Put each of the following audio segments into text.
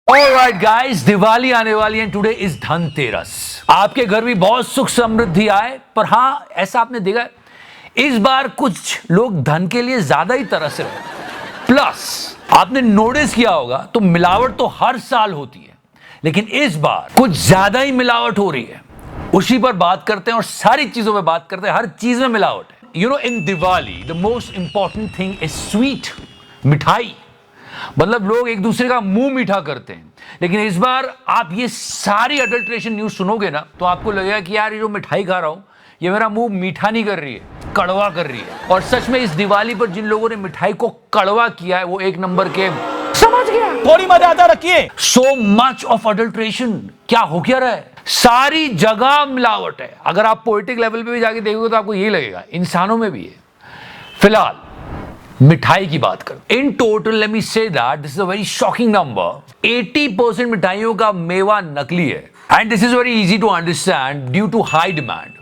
Alright guys, Diwali आने वाली है। Today is Dhanteras. आपके घर भी बहुत सुख समृद्धि आए। पर हाँ, ऐसा आपने देखा है, इस बार कुछ लोग धन के लिए ज्यादा ही तरस रहे। प्लस आपने नोटिस किया होगा तो मिलावट तो हर साल होती है, लेकिन इस बार कुछ ज्यादा ही मिलावट हो रही है। उसी पर बात करते हैं और सारी चीजों पर बात करते हैं। हर चीज में मिलावट है। You know, in Diwali the most important thing is sweet, मिठाई। मतलब लोग एक दूसरे का मुंह मीठा करते हैं। लेकिन इस बार आप ये सारी अडल्ट्रेशन न्यूज सुनोगे ना, तो आपको लगेगा कि यार ये जो मिठाई खा रहा हूं, ये मेरा मुंह मीठा नहीं कर रही है, कड़वा कर रही है। और सच में इस दिवाली पर जिन लोगों ने मिठाई को कड़वा किया है, वो एक नंबर के समझ गया। थोड़ी मर्यादा रखिए। So much of adulteration. क्या हो क्या रहा है? सारी जगह मिलावट है। अगर आप पोएटिक लेवल पे भी जाके देखोगे तो आपको यही लगेगा, इंसानों में भी है। फिलहाल मिठाई की बात करें, in total let me say that this is a very shocking number. 80% मिठाइयों का मेवा नकली है। And this is very easy to understand due to high demand.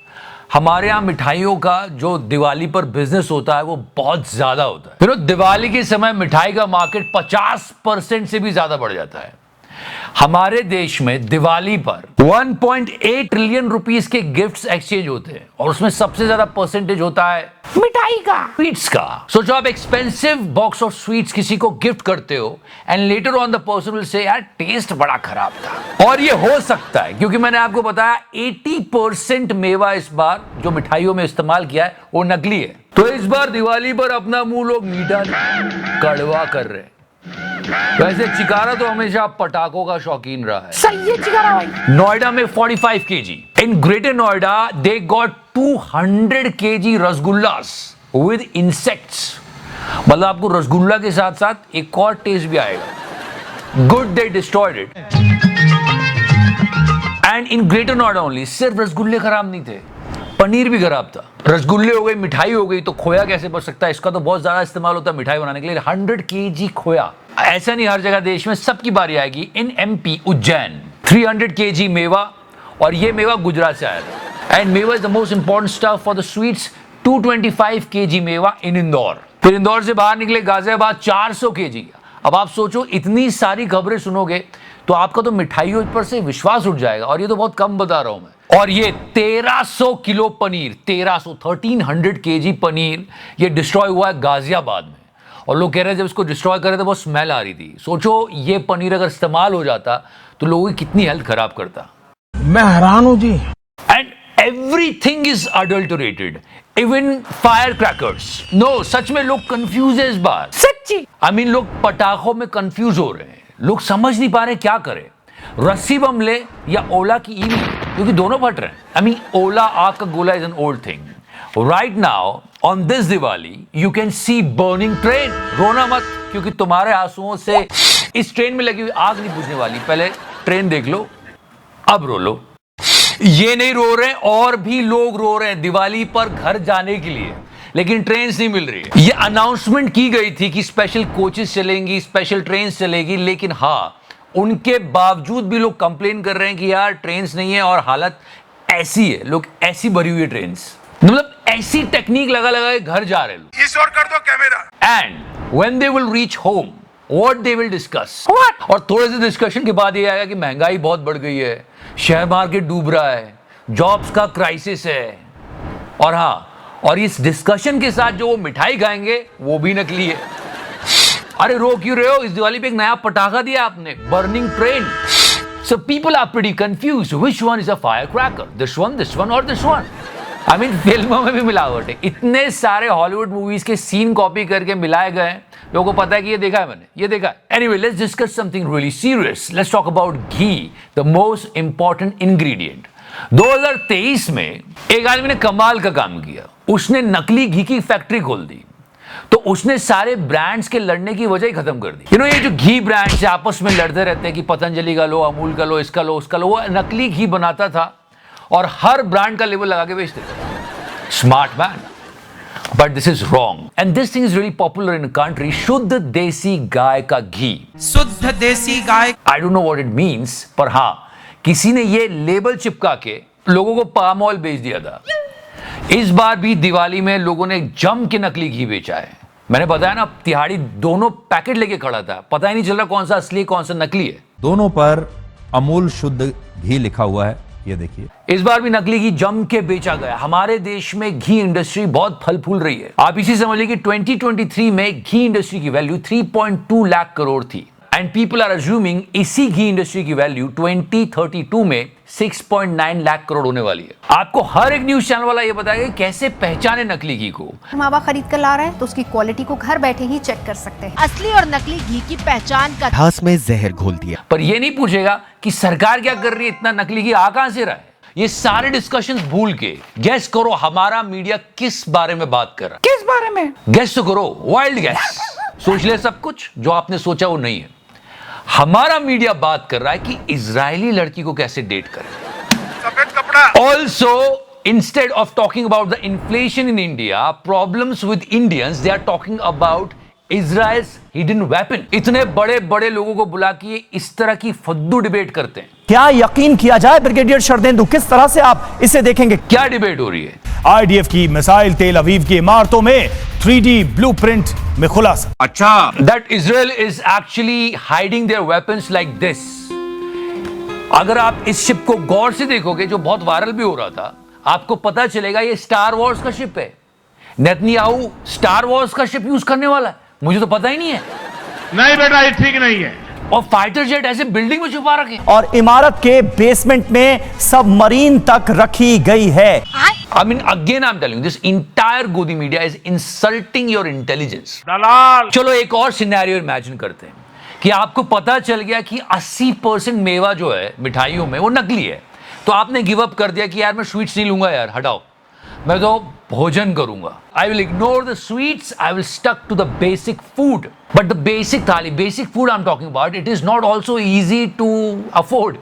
हमारे यहाँ मिठाइयों का जो दिवाली पर बिजनेस होता है वो बहुत ज्यादा होता है। फिर दिवाली के समय मिठाई का मार्केट 50% से भी ज्यादा बढ़ जाता है। हमारे देश में दिवाली पर 1.8 ट्रिलियन रुपीस के गिफ्ट्स एक्सचेंज होते हैं, और उसमें सबसे ज्यादा परसेंटेज होता है मिठाई का, स्वीट्स का। सोचो, आप एक्सपेंसिव बॉक्स ऑफ स्वीट्स किसी को गिफ्ट करते हो and later on the person will say यार टेस्ट बड़ा खराब था। और ये हो सकता है क्योंकि मैंने आपको बताया 80% मेवा इस बार जो मिठाइयों में इस्तेमाल किया है वो नकली है। तो इस बार दिवाली पर अपना मुंह लोग मीठा नहीं, कड़वा कर रहे हैं। वैसे चिकारा तो हमेशा पटाखों का शौकीन रहा है। सही है चिकारा भाई। नोएडा में 45 kg। In Greater Noida they got 200 kg rasgullas with insects. मतलब आपको रसगुल्ला के साथ साथ एक और टेस्ट भी आएगा। Good they destroyed it. And in Greater Noida only सिर्फ रसगुल्ले खराब नहीं थे, पनीर भी खराब था। रसगुल्ले हो गई, मिठाई हो गई, तो खोया कैसे बच सकता है? इसका तो बहुत ज्यादा इस्तेमाल होता है मिठाई बनाने के लिए। 100 kg खोया। ऐसा नहीं हर जगह देश में सबकी बारी आएगी। इन एमपी उज्जैन 300 kg मेवा, और ये मेवा गुजरात से आया था। एंड मेवा is the most important stuff for the sweets. 225 kg मेवा इन इंदौर। फिर इंदौर से बाहर निकले गाजियाबाद 400 kg। अब आप सोचो, इतनी सारी खबरें सुनोगे तो आपका तो मिठाइयों पर से विश्वास उठ जाएगा। और ये तो बहुत कम बता रहा हूं मैं। और ये 1300 किलो पनीर, 1300 kg पनीर, ये डिस्ट्रॉय हुआ है गाजियाबाद में। और लोग कह रहे हैं जब इसको डिस्ट्रॉय करे तो बहुत स्मेल आ रही थी। सोचो, ये पनीर अगर इस्तेमाल हो जाता तो लोगों की कितनी हेल्थ खराब करता। मैं हैरान हूं जी। And everything is adulterated, even firecrackers. No, सच में लोग कंफ्यूज है इस बार। सच्ची आई मीन, लोग पटाखों में कंफ्यूज हो रहे हैं। लोग समझ नहीं पा रहे क्या करें, रस्सी बम ले या ओला की ईवी, क्योंकि दोनों फट रहे हैं। आई मीन, ओला आग का गोला is an old thing. Right now on this Diwali you can see burning train. रोना मत, क्योंकि तुम्हारे आंसुओं से इस ट्रेन में लगी हुई आग नहीं बुझने वाली। पहले ट्रेन देख लो, अब रो लो। ये नहीं रो रहे, और भी लोग रो रहे हैं दिवाली पर घर जाने के लिए, लेकिन ट्रेन नहीं मिल रही है। ये अनाउंसमेंट की गई थी कि स्पेशल कोचेस चलेंगी, स्पेशल ट्रेन चलेगी, लेकिन हाँ, उनके बावजूद भी लोग कंप्लेन कर रहे हैं कि यार ट्रेन नहीं है। और हालत ऐसी है, लोग ऐसी भरी हुई है ट्रेन, मतलब ऐसी टेक्निक लगा लगा के घर जा रहे हैं लोग। इस और कर दो camera. And when they will reach home, what they will discuss. और थोड़े से डिस्कशन के बाद ये आएगा कि महंगाई बहुत बढ़ गई है, शेयर मार्केट डूब रहा है, जॉब्स का क्राइसिस है। और हाँ, और इस डिस्कशन के साथ जो वो मिठाई खाएंगे वो भी नकली है। अरे रो क्यों रहे हो? इस दिवाली पे एक नया पटाखा दिया आपने, burning train. So people are pretty confused, which one is a fire cracker, this one और दिस वन। आई मीन, फिल्मों में भी मिलावट है। इतने सारे हॉलीवुड मूवीज के सीन कॉपी करके मिलाए गए हैं, लोगों को पता है कि ये देखा है मैंने, ये देखा है। Anyway, let's discuss something really serious. Let's talk about ghee, the most important ingredient. 2023 में एक आदमी ने कमाल का काम किया। उसने नकली घी की फैक्ट्री खोल दी। तो उसने सारे ब्रांड्स के लड़ने की वजह ही खत्म कर दी। यू नो, ये जो घी ब्रांड्स आपस में लड़ते रहते हैं कि पतंजलि का लो, अमूल का लो, इसका लो, उसका लो, वो नकली घी बनाता था और हर ब्रांड का लेबल लगा के बेचते थे। Smart man. But this is wrong and this thing is really popular in country. शुद्ध देसी गाय का घी। शुद्ध देसी गाय। I don't know what it means, पर हाँ, किसी ने ये लेबल चिपका के लोगों को पाम ऑयल बेच दिया था। इस बार भी दिवाली में लोगों ने जम के नकली घी बेचा है। मैंने बताया ना, तिहाड़ी दोनों पैकेट लेके खड़ा था, पता ही नहीं चल रहा कौन सा असली कौन सा नकली है। दोनों पर अमूल शुद्ध घी लिखा हुआ है, ये देखिए। इस बार भी नकली घी जम के बेचा गया। हमारे देश में घी इंडस्ट्री बहुत फल फूल रही है। आप इसी समझिए कि 2023 में घी इंडस्ट्री की वैल्यू 3.2 लाख करोड़ थी एंड पीपल आर अज्यूमिंग इसी घी इंडस्ट्री की वैल्यू 2032 में 6.9 लाख करोड़ होने वाली है। आपको हर एक न्यूज चैनल वाला ये बताएगा कैसे पहचाने नकली घी को। मावा खरीद कर ला रहा है तो उसकी क्वालिटी को घर बैठे ही चेक कर सकते हैं। असली और नकली घी की पहचान का घास में जहर घोल दिया। पर ये नहीं पूछेगा कि सरकार क्या कर रही है, इतना नकली घी आ कहां से रहा है। ये सारे डिस्कशंस भूल के गेस करो हमारा मीडिया किस बारे में बात कर रहा है। किस बारे में गेस तो करो, वाइल्ड गेस। सोच ले सब कुछ जो आपने सोचा वो नहीं है। हमारा मीडिया बात कर रहा है कि इजरायली लड़की को कैसे डेट करें। Also instead of talking about the inflation in India, problems with Indians, they are talking about Israel's hidden weapon. इतने बड़े बड़े लोगों को बुला के इस तरह की फद्दू डिबेट करते हैं। क्या यकीन किया जाए ब्रिगेडियर शरदेंदु, किस तरह से आप इसे देखेंगे? क्या डिबेट हो रही है? आईडीएफ की मिसाइल तेल अवीव की इमारतों में 3D ब्लूप्रिंट में खुलासा। अच्छा, that Israel is actually hiding their weapons like this. अगर आप इस शिप को गौर से देखोगे, जो बहुत वायरल भी हो रहा था, आपको पता चलेगा ये स्टार वॉर्स का शिप है। नेतन्याहू स्टार वॉर्स का शिप यूज करने वाला है, मुझे तो पता ही नहीं है। नहीं बेटा, ये ठीक नहीं है। और फाइटर जेट ऐसे बिल्डिंग में छुपा रखे और इमारत के बेसमेंट में सबमरीन तक रखी गई है। I mean, again I'm telling you, this entire Godi media is insulting your intelligence. दलाल। चलो एक और सिनेरियो इमेजिन करते हैं कि आपको पता चल गया कि 80% मेवा जो है मिठाइयों में वो नकली है, तो आपने गिव अप कर दिया कि यार मैं स्वीट्स नहीं लूंगा, यार हटाओ, मैं तो भोजन करूंगा। I will ignore the sweets, I will stuck to the basic food. But the basic thali, basic food I am talking about, it is not also easy to afford.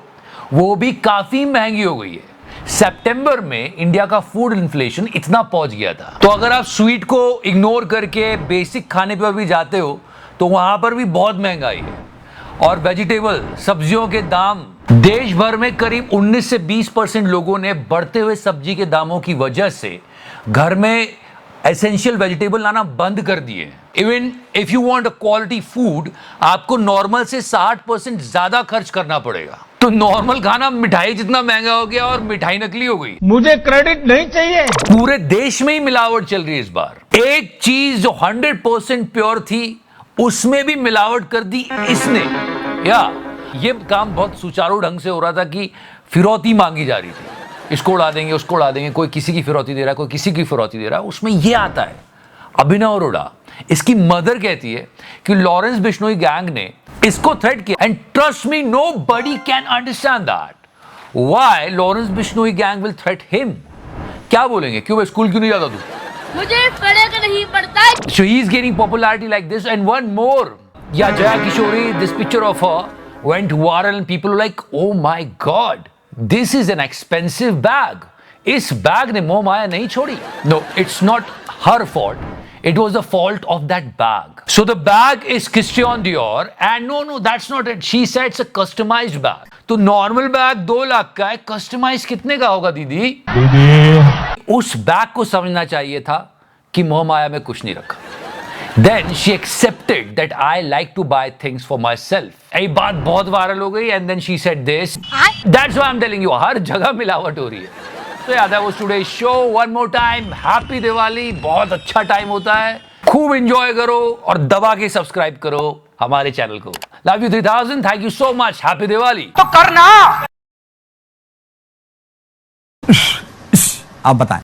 वो भी काफी महंगी हो गई है। सितंबर में इंडिया का फूड इन्फ्लेशन इतना पहुंच गया था। तो अगर आप स्वीट को इग्नोर करके बेसिक खाने पर भी जाते हो तो वहां पर भी बहुत महंगाई है। और वेजिटेबल, सब्जियों के दाम देश भर में करीब 19 से 20% लोगों ने बढ़ते हुए सब्जी के दामों की वजह से घर में एसेंशियल वेजिटेबल लाना बंद कर दिए। Even if you want a quality food, आपको नॉर्मल से 60% ज्यादा खर्च करना पड़ेगा। तो नॉर्मल खाना मिठाई जितना महंगा हो गया और मिठाई नकली हो गई। मुझे क्रेडिट नहीं चाहिए। पूरे देश में ही मिलावट चल रही है इस बार। एक चीज जो 100% प्योर थी उसमें भी मिलावट कर दी इसने। या ये काम बहुत सुचारू ढंग से हो रहा था कि फिरौती मांगी जा रही थी, इसको उड़ा देंगे, उसको उड़ा देंगे, कोई किसी की फिरौती दे रहा है, कोई किसी की फिरौती दे रहा है। उसमें ये आता है अभिनव अरोड़ा, इसकी मदर कहती है कि लॉरेंस बिश्नोई गैंग ने इसको थ्रेट किया। And trust me, nobody can understand that why Lawrence Bishnoi gang will threat him. क्या बोलेंगे, क्यों स्कूल क्यों नहीं जाता तू? मुझे फर्क नहीं पड़ता। So he is gaining popularity like this. And one more, yeah, Jaya Kishori, this picture of her went viral and people were like, oh my God, this is an expensive bag. इस bag ने मोह माया नहीं छोड़ी। No, it's not her fault. It was the fault of that bag. So the bag is Christian Dior and no, that's not it. She said it's a customized bag. तो normal bag 2 lakh का है, customise कितने का होगा दीदी? उस bag को समझना चाहिए था कि मोह माया में कुछ नहीं रखा। Then she accepted that I like to buy things for myself. ये बात बहुत वायरल हो गई and then she said this. That's why I'm telling you, हर जगह मिलावट हो रही है। तो याद है वो today show. One more time, happy Diwali. बहुत अच्छा टाइम होता है, खूब एंजॉय करो और दबा के सब्सक्राइब करो हमारे चैनल को। Love you 3000, thank you so much, happy Diwali. तो करना। आप बताएं।